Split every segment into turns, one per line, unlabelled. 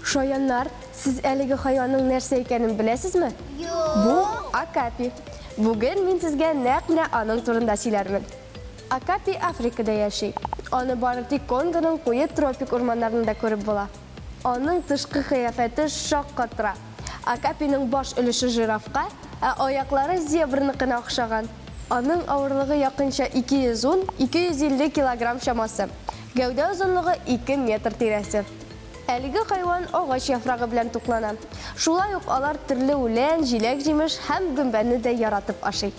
Шаяннар, сіз әлеге хайванның нәрсе екенін білесізме? Бұл акапи. Бүгін мен сізге нәқ аның турында сөйләрмін. Акапи Африкада яши. Аны бары тик Конгоның қойы тропик ормандарында көріп бола. Аның тышқы қияфәті шақ қатыра. Акапиның баш өліші жирафқа, аяқлары зебрнықына оқшаған. Аның ауырлығы яқынша 210-250 килограмм шамасы. Гәүдә ұзынлығы 2 метр тирәсе. Әлеге хайван ағаш яфрағы белән туклана. Шулай ук алар төрле үлән, җиләк, җимеш һәм гөмбәне дә яратып ашый.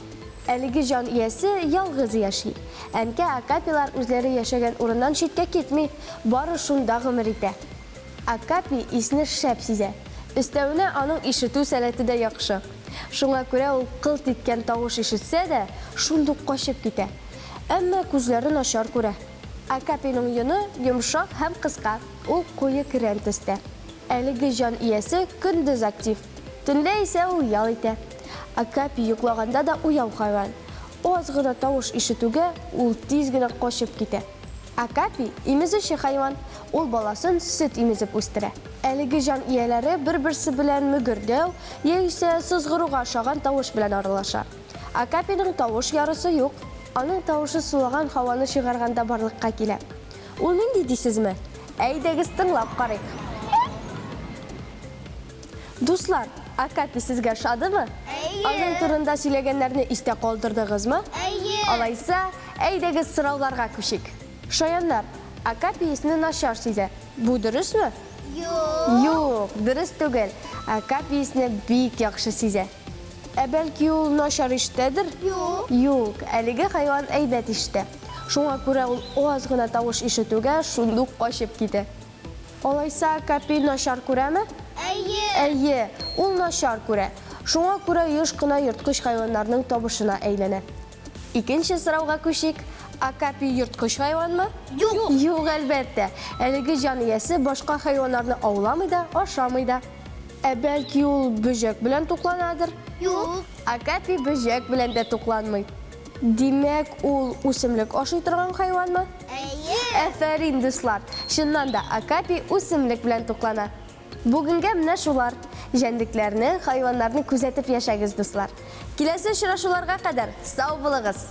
Әлеге җан иясе ялгыз яши. Әнкә акапилар үзләре яшәгән урыннан читкә китми, бары шунда гомер итә. Акапи исне шәп сизә. Өстәвенә аның ишетү сәләте дә яхшы. Шуңа күрә ул кылт иткән тавыш ишетсә дә, шундук качып китә. Әмма күзләре начар күрә. Акапиның йоны йомшак һәм кыска, ул куе крен төстә. Әлеге җан иясе көндез актив, төндә исә ул ял итә. Акапи йоклаганда да уяу хайван. Аз гына тавыш ишетүгә ул тиз генә качып китә. Акапи имезүче хайван, ул баласын сөт имезеп үстерә. Әлеге җан ияләре бер-берсе белән мөгердәү, яисә сызгыруга ошаган тавыш белән аралаша. Акапиның тавыш ярысы юк. Аның тавышы сулаган һаваны чыгарганда барлыкка килә. Ул нинди дисезме? Әйдәгез тыңлап карыйк. Дуслар, Акапи сезгә шадымы? Аның турында сөйләгәннәрне истә калдырдыгызмы? Алайса, әйдәгез сорауларга күчик. Шаяннар, Акапи исне начар сизә. Бу дөресме? Юк, дөрес түгел. Акапи исне бик яхшы сизә. Бәлки ул начар ишетәдер? Юк, әлеге хайван әйбәт ишетә. Шуңа күрә ул аз гына тавыш ишетүгә шундук качып китә. Алайса, Акапи начар күрәме? Әйе, ул начар күрә. Шуңа күрә еш кына йырткыч хайваннарның табышына әйләнә. Икенче сорауга күчик. Акапи йырткыч хайванмы? Юк, әлбәттә. Әлеге җан иясе башка хайваннарны ауламый да, ашамый да. Бәлки ул бөҗәк белән тукланадыр?
Юк.
Акапи бөҗәк белән дә тукланмый. Димәк, ул үсемлек ашый торган хайванмы? Афәрин, дуслар. Чыннан да Акапи үсемлек белән туклана. Бүгенгә менә шулар. Җәнлекләрне, хайваннарны күзәтеп яшәгез, дуслар. Киләсе очрашуларга кадәр сау булыгыз.